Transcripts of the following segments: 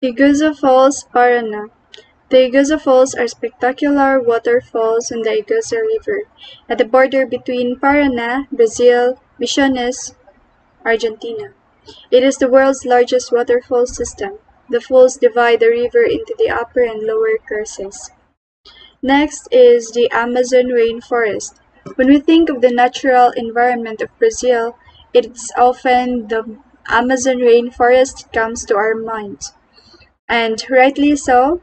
Iguazu Falls, Paraná. The Iguazu Falls are spectacular waterfalls on the Iguazu River, at the border between Paraná, Brazil, Misiones, Argentina. It is the world's largest waterfall system. The falls divide the river into the upper and lower courses. Next is the Amazon rainforest. When we think of the natural environment of Brazil, it's often the Amazon rainforest that comes to our minds. And rightly so,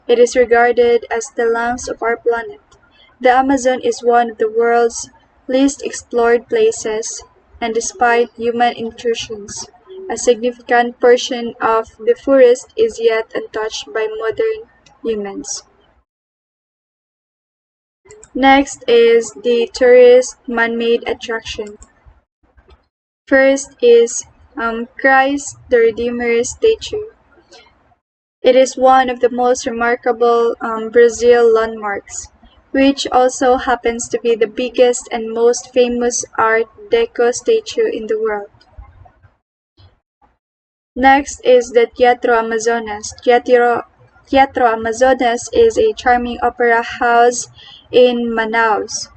it is regarded as the lungs of our planet. The Amazon is one of the world's least explored places, and despite human intrusions, a significant portion of the forest is yet untouched by modern humans. Next is the tourist man-made attraction. First is Christ the Redeemer statue. It is one of the most remarkable Brazil landmarks, which also happens to be the biggest and most famous Art Deco statue in the world. Next is the Teatro Amazonas. Teatro Amazonas is a charming opera house in Manaus.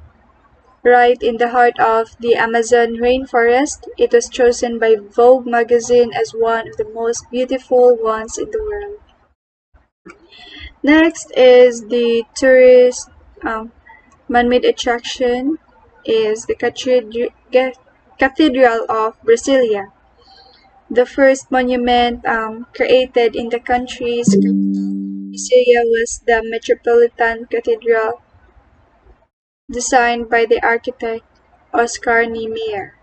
Right in the heart of the Amazon rainforest, it was chosen by Vogue magazine as one of the most beautiful ones in the world. Next is the tourist man-made attraction is the Cathedral of Brasilia, the first monument created in the country's capital. Brasilia was the Metropolitan Cathedral designed by the architect Oscar Niemeyer.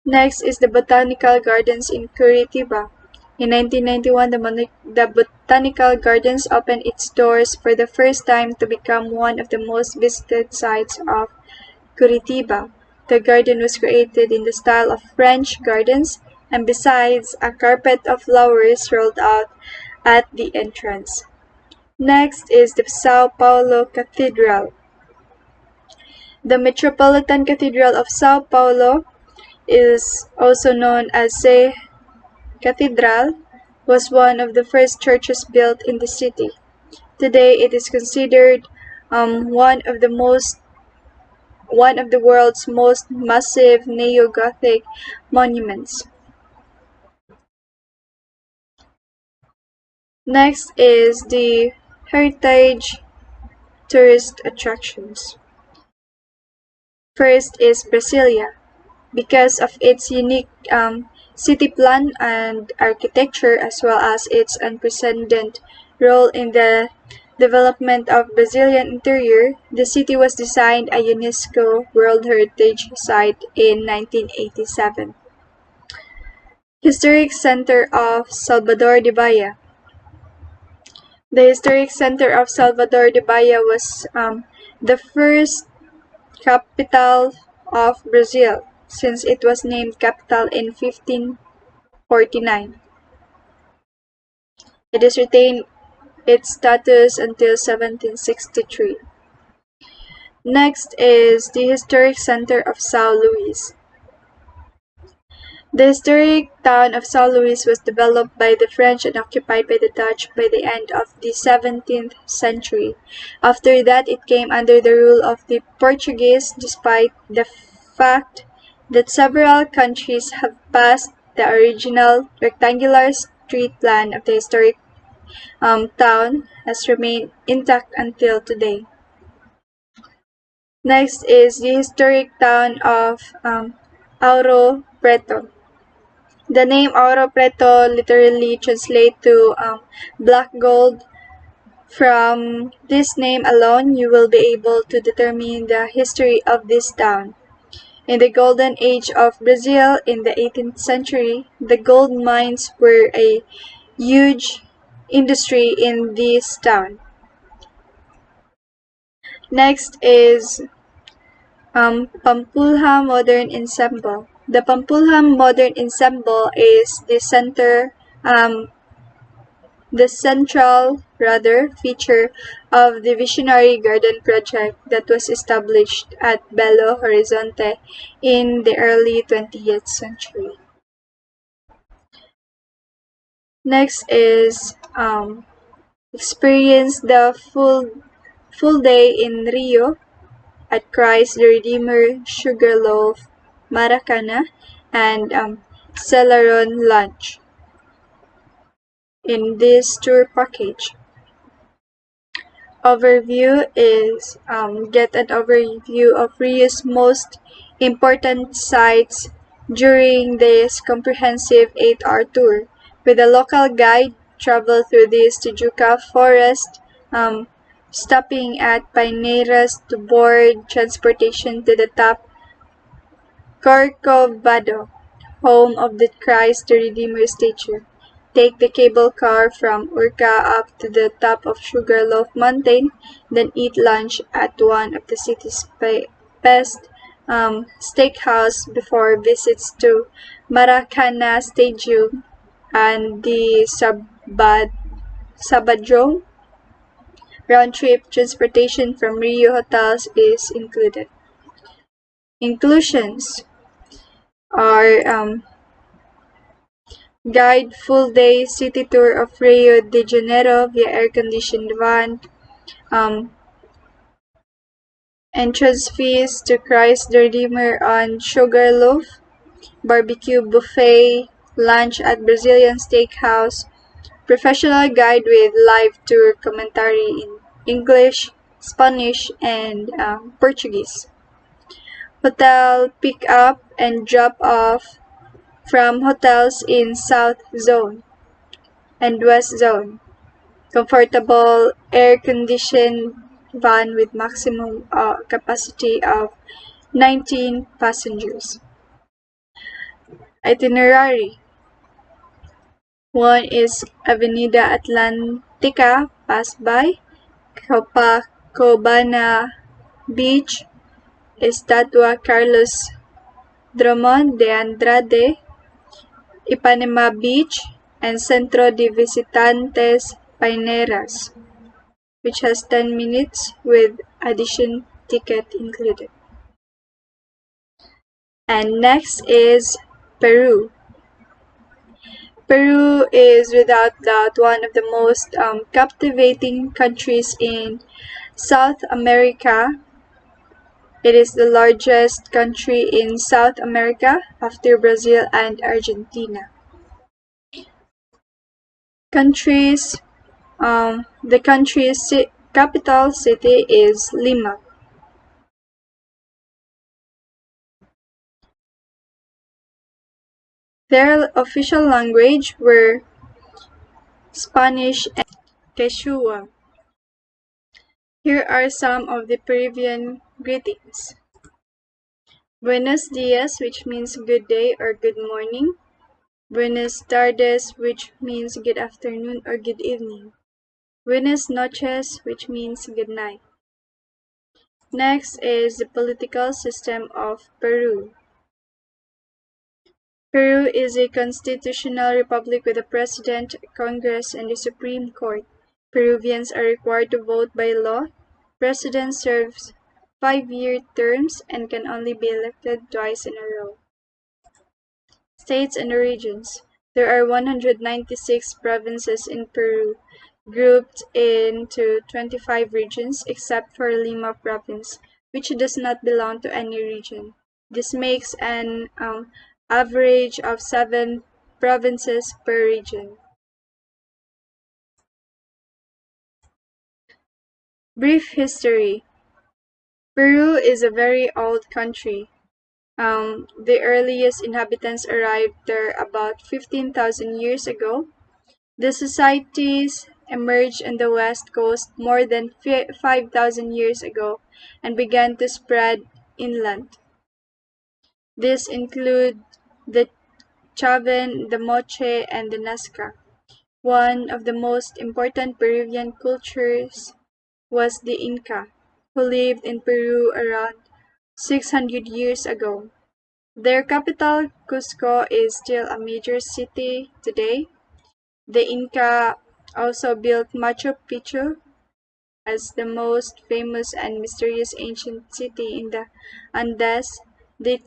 Next is the Botanical Gardens in Curitiba. In 1991, the Botanical Gardens opened its doors for the first time to become one of the most visited sites of Curitiba. The garden was created in the style of French gardens, and besides, a carpet of flowers rolled out at the entrance. Next is the Sao Paulo Cathedral. The Metropolitan Cathedral of Sao Paulo is also known as Se Cathedral, was one of the first churches built in the city. Today, it is considered one of the world's most massive neo-Gothic monuments. Next is the heritage tourist attractions. First is Brasilia. Because of its unique city plan and architecture, as well as its unprecedented role in the development of Brazilian interior, the city was designed a UNESCO World Heritage Site in 1987. Historic Center of Salvador de Bahia. The Historic Center of Salvador de Bahia was the first capital of Brazil, since it was named capital in 1549. It has retained its status until 1763. Next is the Historic Center of São Luís. The historic town of São Luís was developed by the French and occupied by the Dutch by the end of the 17th century. After that, it came under the rule of the Portuguese, despite the fact that several countries have passed the original rectangular street plan of the historic town has remained intact until today. Next is the historic town of Ouro Preto. The name Ouro Preto literally translates to black gold. From this name alone, you will be able to determine the history of this town. In the golden age of Brazil in the 18th century, the gold mines were a huge industry in this town. Next is Pampulha Modern Ensemble. The Pampulha Modern Ensemble is the central feature of the visionary garden project that was established at Belo Horizonte in the early 20th century. Next is experience the full day in Rio at Christ the Redeemer Sugarloaf Maracana and Celeron Lunch in this tour package. Overview is get an overview of Rio's most important sites during this comprehensive 8-hour tour. With a local guide, travel through the Tijuca forest, stopping at Paineiras to board transportation to the top Corcovado, home of the Christ the Redeemer statue. Take the cable car from Urca up to the top of Sugarloaf Mountain, then eat lunch at one of the city's best steakhouse before visits to Maracana Stadium and the Sabadrome. Round-trip transportation from Rio hotels is included. Inclusions are guide full-day city tour of Rio de Janeiro via air-conditioned van, entrance fees to Christ the Redeemer on Sugarloaf, barbecue buffet, lunch at Brazilian Steakhouse, professional guide with live tour commentary in English, Spanish, and Portuguese. Hotel pick-up and drop-off from hotels in South Zone and West Zone. Comfortable air-conditioned van with maximum capacity of 19 passengers. Itinerary. 1 is Avenida Atlantica, pass by, Copacabana Beach, Estatua Carlos Drummond de Andrade, Ipanema Beach, and Centro de Visitantes Paineiras, which has 10 minutes with addition ticket included. And next is Peru. Peru is without doubt one of the most captivating countries in South America. It is the largest country in South America after Brazil and Argentina. The country's capital city is Lima. Their official language were Spanish and Quechua. Here are some of the Peruvian greetings. Buenos dias, which means good day or good morning. Buenas tardes, which means good afternoon or good evening. Buenas noches, which means good night. Next is the political system of Peru. Peru is a constitutional republic with a president, Congress, and a Supreme Court. Peruvians are required to vote by law. President serves 5-year terms and can only be elected twice in a row. States and regions. There are 196 provinces in Peru, grouped into 25 regions except for Lima province, which does not belong to any region. This makes an average of 7 provinces per region. Brief history. Peru is a very old country. The earliest inhabitants arrived there about 15,000 years ago. The societies emerged on the west coast more than 5,000 years ago and began to spread inland. These include the Chaven, the Moche, and the Nazca. One of the most important Peruvian cultures was the Inca, who lived in Peru around 600 years ago. Their capital, Cusco, is still a major city today. The Inca also built Machu Picchu, as the most famous and mysterious ancient city in the Andes, dating